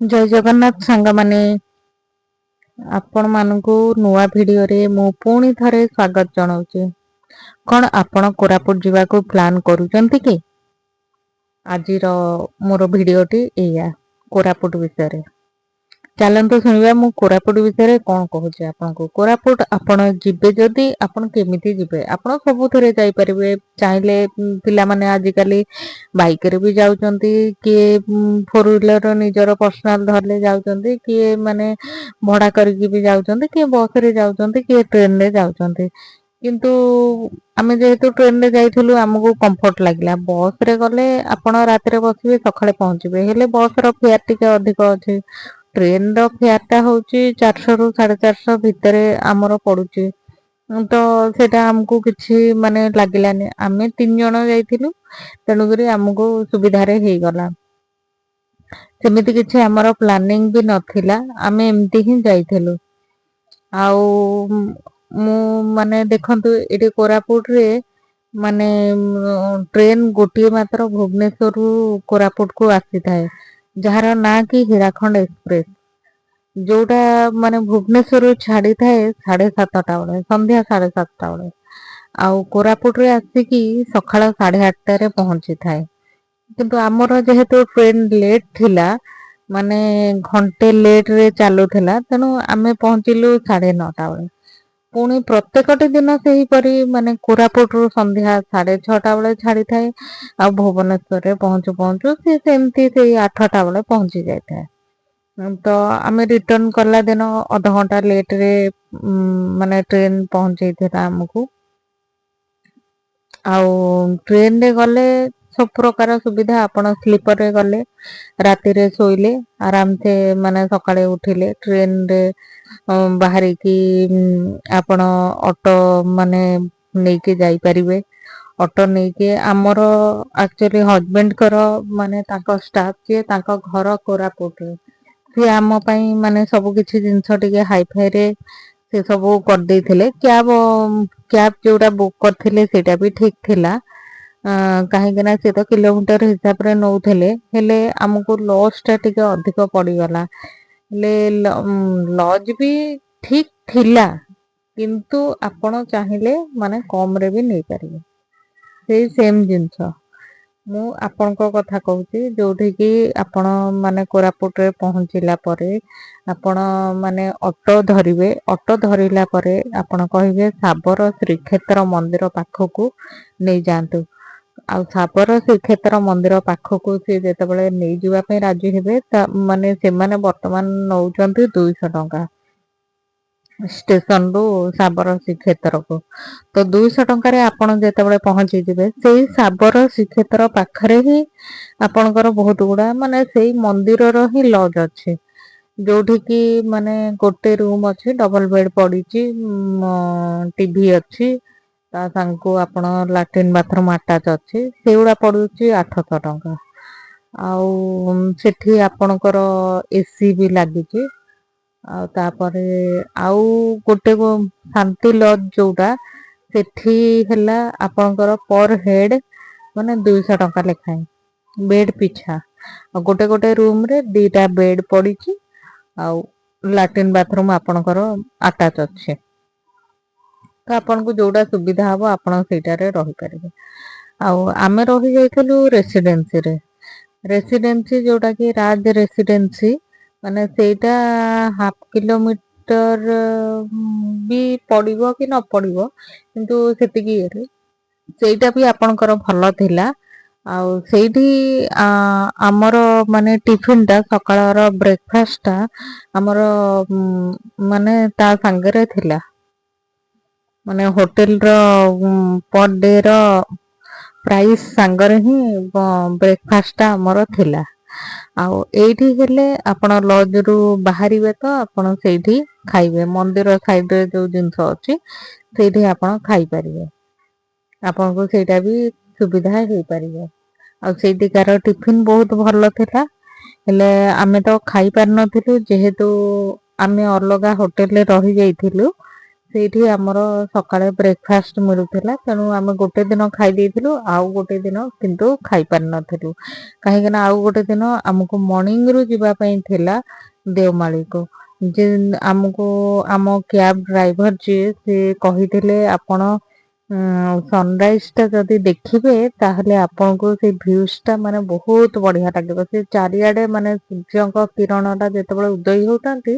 जय जगन्नाथ सांग माने आपण मानकु नुआ वीडियो रे मु पुणी थरे स्वागत जनाऊची। कौन आपण कोरापुट जीवाको प्लान करूचंती कि? आजिर मोर वीडियोटी एया कोरापुट विषय। चलतु शुणा मु कोरापुट विषय कौन कहूँ आपको। कोरापुट आपण जिबे जदि आपण केमिति जिबे आपण सबुथरे जाई परिबे। चाहिले पिला माने आजिकाली बाइक रे भी जाउचंती, किए फोर व्हीलर निजर पर्सनाल धरले जाउचंती, किए माने भड़ा करके भी जाउचंती, किए बस रे जाउचंती, किए ट्रेन रे जाउचंती। किंतु आमे जेहेतु ट्रेन रे जाइथिलु हमकु कंफर्ट लागला। बस रे गले आपण रात रे बसिबे सकाळे पहुंचबे, हेले बस रो फेयर टिके अधिक अछि। ट्रेन रो फेयर टा होची 400 रु 450 भितरे हमरो पडुची। तो सेटा हमकु किछि माने लागिलानी। आमे 3 जण जाइथिलु, तेनु करी हमकु सुविधा रे हेई गला। सेमिति किछि हमरो प्लानिंग भी नथिला, आमे एमती ही जाइथिलु। आउ मु माने देखंतु एठी कोरापुट रे माने ट्रेन गोटिए मात्र भुवनेश्वर रु कोरापुट को आसी थाए, जहार ना कि हीराखंड एक्सप्रेस, जोटा माने भुवनेश्वर रु छाड़ी थाए 7:30 बेले, संध्या 7:30 बेले। आउ कोरापुट रे आसी कि सखाळ 8:30 रे पहुंची थाए। किंतु हमर जेहेतु ट्रेन लेट थिला, माने घंटे लेट रे चालू थिला, तेनु आमे पहुंचिलु 9:30 बेले। पुणी प्रत्येकटी दिन सेही परी माने कोरापुट रु संध्या 6:30 बेले छाड़ी थाए। आ भुवनेश्वर रे पहुंचु पहुंचु से सेमती सेही 8टा बेले पहुंची जाय थाए। तो आमे रिटर्न करला दिन आधा घंटा लेट रे माने ट्रेन पहुंचे थिला हमकु। आउ ट्रेन रे गले सब प्रकार सुविधा। आपण स्लीपर रे गले राति रे सोइले आराम से माने सकाळे उठिले ट्रेन रे बाहरी की आपण ऑटो माने नेके जाई परिबे। ऑटो नेके हमर एक्चुअली हस्बैंड कर माने ताको स्टाफ के ताको घर कोरापुट रे, से आम पई माने सब किछि जिंस टिके हाई फाई रे से सब कर देथिले। कैब जोटा बुक करथिले सेटा भी ठीक थिला। काहेकि ना से तो किलोमीटर हिसाब रे नौथिले, हेले हमको लॉस टा टिके अधिक पड़ी गला। ले लॉज भी ठीक थिला, किंतु आपण चाहिले माने कम रे भी नै परिबे सेही सेम जिंस। मु आपनको कथा कहूची, जोठी कि आपण माने कोरापुट रे पहुंचिला परे आपण माने ऑटो धरिबे। ऑटो धरिला परे आपण कहिबे साबर श्रीक्षेत्र मंदिर पाखकू नै जांतु। आ साबर श्रीक्षेत्र मंदिर पाखकू से जेतेबेले नै जिवा पे राजी हेबे, माने से माने वर्तमान नौचंती 200 टंका स्टेशन रु साबर श्रीक्षेत्र को। तो 200 टंका रे आपण जेतेबेले पहुंची जिबे, सेही साबर श्रीक्षेत्र पाखरे ही आपणकर बहुत गुडा माने सेही मंदिर रो ही लॉज अछि। जोठी कि माने गोटे रूम अछि, डबल बेड पड़ीची, टीवी अछि, ता सांगको आपण लैट्रिन बाथरूम अटैच अछि, सेउडा पडुची 800 टंका। आउ सेठी आपणकर एसी भी लागिची। आ तापरे आउ गोटे शांति लॉज जोटा सेठी हैला आपणकर पर हेड माने 200 टंका लेखाए बेड पिछा। गोटे गोटे रूम रे 2टा बेड पड़ीची, आउ लैट्रिन बाथरूम आपणकर अटैच अछि। तो आपनको जोड़ा सुविधा हबो आपण सेटा रे रहि परिबे। आउ आमे रहि जाइथलु रेसिडेंसी रे। रेसिडेंसी जोटा कि राज रेसिडेंसी, माने सेटा हाफ किलोमीटर भी पड़िबो कि न पड़िबो, किंतु सेतिकी रे सेटा भी आपणकर भलो थिला। आउ सेठी हमर माने टिफिन टा सकाळर ब्रेकफास्ट टा हमर माने ता संगरे थिला। माने होटल रो पर डे रो प्राइस सांगरे ही ब्रेकफास्ट टा हमर थिला। आउ एठी हेले आपण लॉज रु बाहरिबे तो आपण सेठी खाइबे। मंदिर साइड रे जो जिंस अछि सेठी आपण खाइ परिबे। आपण को सेटा भी सुविधा हेई परिबे। आ सेठिकार टिफिन बहुत भलो थिला। हेले आमे तो खाइ पार नथिलु, जेहेतु आमे अलगा होटल रे रहि जाइथिलु। ସେଇଠି ଆମର ସକାଳେ ବ୍ରେକଫାଷ୍ଟ ମିଳୁଥିଲା। ତେଣୁ ଆମେ ଗୋଟେ ଦିନ ଖାଇ ଦେଇଥିଲୁ, ଆଉ ଗୋଟେ ଦିନ କିନ୍ତୁ ଖାଇପାରିନଥିଲୁ। କାହିଁକିନା ଆଉ ଗୋଟେ ଦିନ ଆମକୁ ମର୍ଣ୍ଣିଂରୁ ଯିବା ପାଇଁ ଥିଲା ଦେଓମାଳିକୁ। ଯେ ଆମକୁ ଆମ କ୍ୟାବ ଡ୍ରାଇଭର ଯିଏ ସେ କହିଥିଲେ ଆପଣ ସନରାଇଜ ଟା ଯଦି ଦେଖିବେ ତାହେଲେ ଆପଣଙ୍କୁ ସେଇ ଭ୍ୟୁଜ ଟା ମାନେ ବହୁତ ବଢିଆ ଲାଗିବ। ସେ ଚାରିଆଡେ ମାନେ ସୂର୍ଯ୍ୟଙ୍କ କିରଣ ଟା ଯେତେବେଳେ ଉଦୟ ହଉଥାନ୍ତି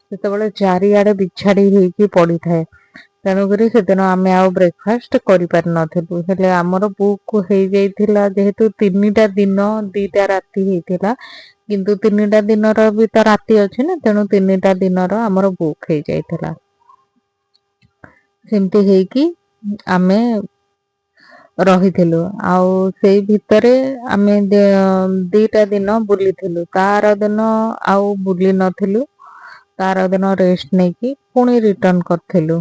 ସେତେବେଳେ ଚାରିଆଡେ ବିଛାଡି ହେଇକି ପଡିଥାଏ। ତେଣୁକରି ସେଦିନ ଆମେ ଆଉ ବ୍ରେକଫାଷ୍ଟ କରିପାରି ନଥିଲୁ। ହେଲେ ଆମର ବୁକ୍ ହେଇଯାଇଥିଲା ଯେହେତୁ 3ଟା ଦିନ 2ଟା ରାତି ହେଇଥିଲା। କିନ୍ତୁ 3ଟା ଦିନର ବି ତ ରାତି ଅଛି ନା, ତେଣୁ 3ଟା ଦିନର ଆମର ବୁକ୍ ହେଇଯାଇଥିଲା। ସେମିତି ହେଇକି ଆମେ ରହିଥିଲୁ। ଆଉ ସେଇ ଭିତରେ ଆମେ 2ଟା ଦିନ ବୁଲିଥିଲୁ। ତାର ଦିନ ଆଉ ବୁଲି ନଥିଲୁ। ତାର ଦିନ ରେଷ୍ଟ ନେଇକି ପୁଣି ରିଟର୍ଣ କରିଥିଲୁ।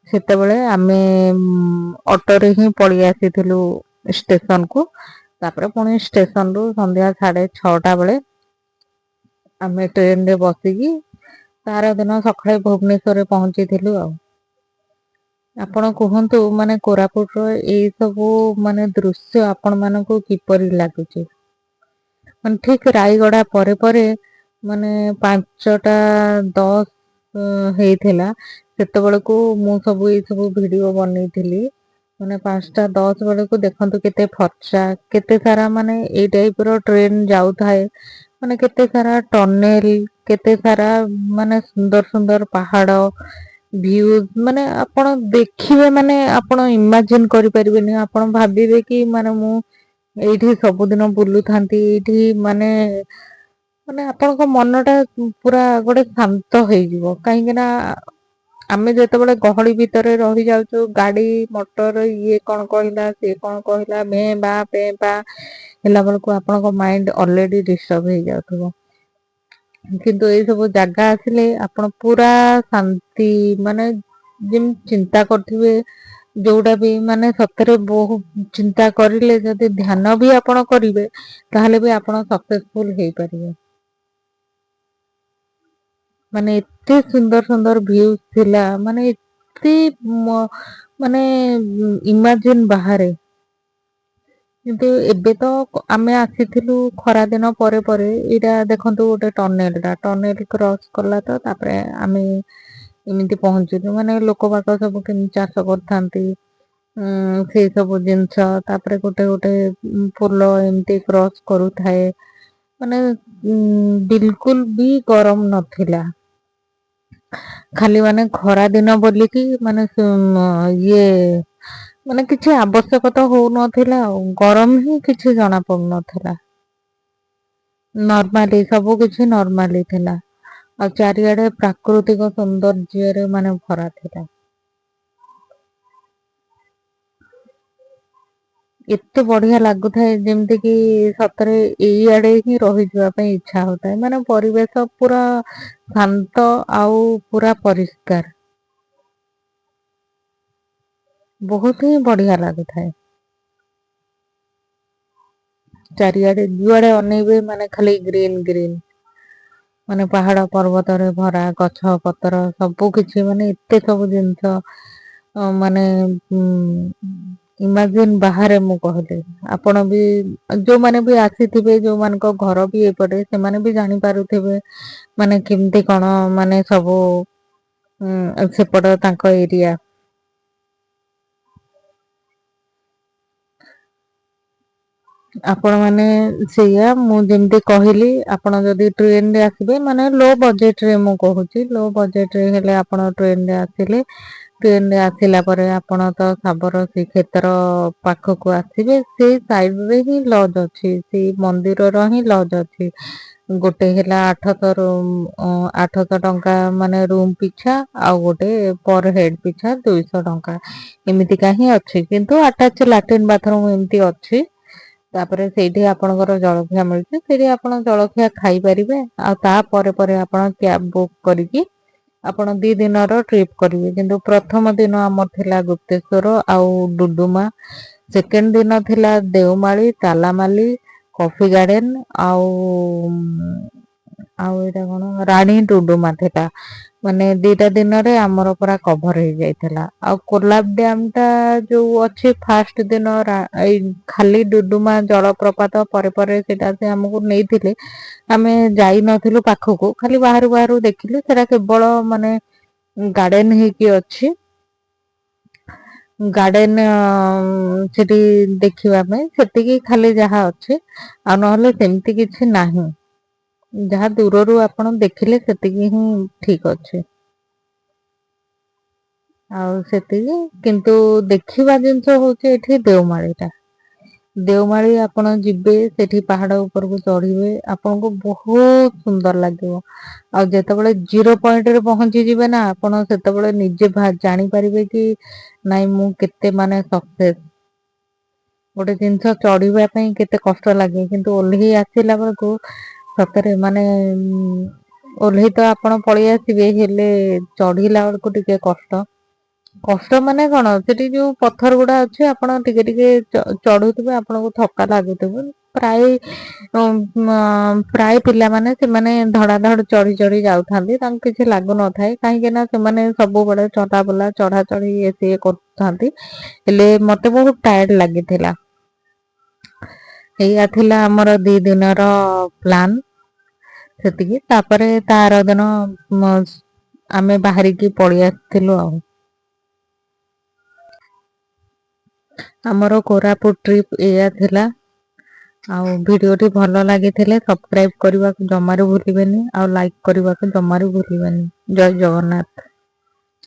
ସେତେବେଳେ ଆମେ ଅଟୋରେ ହିଁ ପଳେଇ ଆସିଥିଲୁ ଷ୍ଟେସନ କୁ। ତାପରେ ପୁଣି ଷ୍ଟେସନ ରୁ ସନ୍ଧ୍ୟା 6:30 ବେଳେ ଆମେ ଟ୍ରେନ ରେ ବସିକି ତାର ଦିନ ସକାଳେ ଭୁବନେଶ୍ୱରରେ ପହଞ୍ଚିଥିଲୁ ଆଉ। ଆପଣ କୁହନ୍ତୁ ମାନେ କୋରାପୁଟର ଏଇ ସବୁ ମାନେ ଦୃଶ୍ୟ ଆପଣ ମାନଙ୍କୁ କିପରି ଲାଗୁଛି? ମାନେ ଠିକ ରାୟଗଡା ପରେ ପରେ ମାନେ 5ଟା 10 ହେଇଥିଲା ସେତେବେଳକୁ ମୁଁ ସବୁ ଏଇ ସବୁ ଭିଡିଓ ବନେଇଥିଲି। ମାନେ 5ଟା 10 ବେଳକୁ ଦେଖନ୍ତୁ କେତେ ଫର୍ଚା, କେତେ ସାରା ମାନେ ଏଇ ଟାଇପ ର ଟ୍ରେନ ଯାଉଥାଏ। ମାନେ କେତେ ସାରା ଟନେଲ, କେତେ ସାରା ମାନେ ସୁନ୍ଦର ସୁନ୍ଦର ପାହାଡ ଭିଉ, ମାନେ ଆପଣ ଦେଖିବେ ମାନେ ଆପଣ ଇମାଜିନ କରିପାରିବେନି। ଆପଣ ଭାବିବେ କି ମାନେ ମୁଁ ଏଇଠି ସବୁଦିନ ବୁଲୁଥାନ୍ତି ଏଇଠି ମାନେ ଆପଣଙ୍କ ମନ ଟା ପୁରା ଗୋଟେ ଶାନ୍ତ ହେଇଯିବ। କାହିଁକି ନା ଆମେ ଯେତେବେଳେ ଗହଳି ଭିତରେ ରହି ଯାଉଛୁ ଗାଡି ମଟର ଇଏ କଣ କହିଲା ସିଏ କଣ କହିଲା ଭେଁ ଭାଁ ପେଁ ପାଁ ହେଲା ବେଳକୁ ଆପଣଙ୍କ ମାଇଣ୍ଡ ଅଲରେଡି ଡିଷ୍ଟର୍ବ ହେଇଯାଉଥିବ। କିନ୍ତୁ ଏଇ ସବୁ ଜାଗା ଆସିଲେ ଆପଣ ପୁରା ଶାନ୍ତି, ମାନେ ଯେମିତି ଚିନ୍ତା କରୁଥିବେ ଯୋଉଟା ବି ମାନେ ସତରେ ବହୁତ ଚିନ୍ତା କରିଲେ ଯଦି ଧ୍ୟାନ ବି ଆପଣ କରିବେ ତାହେଲେ ବି ଆପଣ ସକ୍ସେସଫୁଲ ହେଇପାରିବେ। ମାନେ ଏତେ ସୁନ୍ଦର ସୁନ୍ଦର ଭିଉ ଥିଲା, ମାନେ ଏତେ ମାନେ ଇମାଜିନ ବାହାରେ। କିନ୍ତୁ ଏବେ ତ ଆମେ ଆସିଥିଲୁ ଖରା ଦିନ ପରେ ପରେ। ଏଇଟା ଦେଖନ୍ତୁ ଗୋଟେ ଟନେଲ କ୍ରସ କଲା ତ ତାପରେ ଆମେ ଏମିତି ପହଞ୍ଚିଲୁ। ମାନେ ଲୋକ ବାକ ସବୁ କେମିତି ଚାଷ କରିଥାନ୍ତି ସେଇ ସବୁ ଜିନିଷ। ତାପରେ ଗୋଟେ ଗୋଟେ ପୋଲ ଏମିତି କ୍ରସ କରୁଥାଏ। ମାନେ ବିଲକୁଲ ବି ଗରମ ନଥିଲା। ଖାଲି ମାନେ ଖରା ଦିନ ବୋଲିକି ମାନେ ଇଏ ମାନେ କିଛି ଆବଶ୍ୟକତା ହଉନଥିଲା ଆଉ। ଗରମ ହିଁ କିଛି ଜଣା ପଡୁନଥିଲା। ନର୍ମାଲି ସବୁ କିଛି ନର୍ମାଲି ଥିଲା। ଆଉ ଚାରିଆଡେ ପ୍ରାକୃତିକ ସୌନ୍ଦର୍ଯ୍ୟରେ ମାନେ ଭରା ଥିଲା। ଏତେ ବଢିଆ ଲାଗୁଥାଏ ଯେମିତି କି ସତରେ ଏଇଆଡେ ହିଁ ରହିଯିବା ପାଇଁ ଇଚ୍ଛା ହଉଥାଏ। ମାନେ ପରିବେଶ ପୁରା ଶାନ୍ତ ଆଉ ପୁରା ପରିଷ୍କାର। ବହୁତ ହିଁ ବଢିଆ ଲାଗୁଥାଏ। ଚାରିଆଡେ ଯୁଆଡେ ଅନେଇବେ ମାନେ ଖାଲି ଗ୍ରୀନ୍ ଗ୍ରୀନ୍। ମାନେ ପାହାଡ ପର୍ବତରେ ଭରା, ଗଛ ପତ୍ର ସବୁ କିଛି ମାନେ ଏତେ ସବୁ ଜିନିଷ ମାନେ ଇମାଜିନ ବାହାରେ ମୁଁ କହିଲି। ଆପଣ ବି ଯୋଉମାନେ ବି ଆସିଥିବେ ଯୋଉମାନଙ୍କ ଘର ବି ଏଇପଟେ ସେମାନେ ବି ଜାଣିପାରୁଥିବେ ମାନେ କେମିତି କଣ ମାନେ ସବୁ ସେପଟ ତାଙ୍କ ଏରିଆ। ଆପଣ ମାନେ ସେଇଆ ମୁଁ ଯେମିତି କହିଲି ଆପଣ ଯଦି ଟ୍ରେନ ରେ ଆସିବେ ମାନେ ଲୋ ବଜେଟ ରେ ମୁଁ କହୁଛି ଲୋ ବଜେଟ ରେ ହେଲେ ଆପଣ ଟ୍ରେନ ରେ ଆସିଲେ ଟ୍ରେନ ରେ ଆସିଲା ପରେ ଆପଣ ତ ସାବର ଶ୍ରୀକ୍ଷେତ୍ର ପାଖକୁ ଆସିବେ। ସେଇ ସାଇଡ ରେ ହିଁ ଲଜ ଅଛି। ସେଇ ମନ୍ଦିରର ହିଁ ଲଜ ଅଛି। ଗୋଟେ ହେଲା 800 ଟଙ୍କା ମାନେ ରୁମ ପିଛା ଆଉ ଗୋଟେ ପର ହେଡ ପିଛା 200 ଟଙ୍କା। ଏମିତିକା ହିଁ ଅଛି କିନ୍ତୁ ଆଟାଚ ଲାଟ୍ରିନ୍ ବାଥରୁମ ଏମିତି ଅଛି। ତାପରେ ସେଇଠି ଆପଣଙ୍କର ଜଳଖିଆ ମିଳୁଛି। ସେଇଠି ଆପଣ ଜଳଖିଆ ଖାଇପାରିବେ। ଆଉ ତାପରେ ପରେ ଆପଣ କ୍ୟାବ ବୁକ୍ କରିକି ଆପଣ 2 ଦିନର ଟ୍ରିପ୍ କରିବେ। କିନ୍ତୁ ପ୍ରଥମ ଦିନ ଆମର ଥିଲା ଗୁପ୍ତେଶ୍ଵର ଆଉ ଡୁଡୁମା। ସେକେଣ୍ଡ ଦିନ ଥିଲା ଦେଓମାଳି, ତାଲାମାଲି, କଫି ଗାର୍ଡେନ ଆଉ ଏଇଟା କଣ ରାଣୀ ଡୁଡୁମା ଥିଲା। ମାନେ 2ଟା ଦିନରେ ଆମର ପୁରା କଭର ହେଇଯାଇଥିଲା। ଆଉ କୋଲାବ ଡ୍ୟାମ ଟା ଯୋଉ ଅଛି ଫାଷ୍ଟ ଦିନ ଏଇ ଖାଲି ଡୁଡୁମା ଜଳପ୍ରପାତ ପରେ ପରେ ସେଟା ସେ ଆମକୁ ନେଇଥିଲେ। ଆମେ ଯାଇ ନଥିଲୁ ପାଖକୁ, ଖାଲି ବାହାରୁ ବାହାରୁ ଦେଖିଲୁ। ସେଟା କେବଳ ମାନେ ଗାର୍ଡେନ ହେଇକି ଅଛି। ଗାର୍ଡେନ ସେଠି ଦେଖିବା ପାଇଁ ସେତିକି ଖାଲି ଯାହା ଅଛି, ଆଉ ନହେଲେ ସେମିତି କିଛି ନାହିଁ। ଯାହା ଦୂରରୁ ଆପଣ ଦେଖିଲେ ସେତିକି ହିଁ ଠିକ ଅଛି। ଆଉ ସେତିକି, କିନ୍ତୁ ଦେଖିବା ଜିନିଷ ହଉଛି ଏଠି ଦେଓମାଳି ଟା। ଦେଓମାଳି ଆପଣ ଯିବେ, ସେଠି ପାହାଡ ଉପରକୁ ଚଢିବେ, ଆପଣଙ୍କୁ ବହୁତ ସୁନ୍ଦର ଲାଗିବ। ଆଉ ଯେତେବେଳେ ଜିରୋ ପଏଣ୍ଟ ରେ ପହଞ୍ଚିଯିବେ ନା, ଆପଣ ସେତେବେଳେ ନିଜେ ଜାଣିପାରିବେ କି ନାଇଁ ମୁଁ କେତେ ମାନେ ସକ୍ସେସ। ଗୋଟେ ଜିନିଷ ଚଢିବା ପାଇଁ କେତେ କଷ୍ଟ ଲାଗେ, କିନ୍ତୁ ଓହ୍ଲେଇ ଆସିଲା ବେଳକୁ ସତରେ ମାନେ ଓହ୍ଲେଇ ତ ଆପଣ ପଳେଇ ଆସିବେ, ହେଲେ ଚଢିଲା ବେଳକୁ ଟିକେ କଷ୍ଟ। କଷ୍ଟ ମାନେ କଣ, ସେଠି ଯୋଉ ପଥର ଗୁଡା ଅଛି ଆପଣ ଟିକେ ଟିକେ ଚଢୁଥିବେ, ଆପଣଙ୍କୁ ଥକା ଲାଗୁଥିବ। ପ୍ରାୟ ପ୍ରାୟ ପିଲାମାନେ ସେମାନେ ଧଡା ଧଡ ଚଢି ଚଢି ଯାଉଥାନ୍ତି, ତାଙ୍କୁ କିଛି ଲାଗୁନଥାଏ। କାହିଁକି ନା ସେମାନେ ସବୁବେଳେ ଚଢା ବୁଲା ଚଢା ଚଢି ଇଏ ସିଏ କରୁଥାନ୍ତି। ହେଲେ ମତେ ବହୁତ ଟାୟାର୍ଡ ଲାଗିଥିଲା। ଏଇଆ ଥିଲା ଆମର 2 ଦିନର ପ୍ଲାନ। ସେତିକି, ତାପରେ ତା ଆର ଦିନ ଆମେ ବାହାରିକି ପଳେଇ ଆସିଥିଲୁ ଆଉ। ଆମର କୋରାପୁଟ ଟ୍ରିପ ଏଇଆ ଥିଲା। ଆଉ ଭିଡିଓଟି ଭଲ ଲାଗିଥିଲେ ସବସ୍କ୍ରାଇବ କରିବାକୁ ଜମାରୁ ଭୁଲିବେନି, ଆଉ ଲାଇକ୍ କରିବାକୁ ଜମାରୁ ଭୁଲିବେନି। ଜୟ ଜଗନ୍ନାଥ।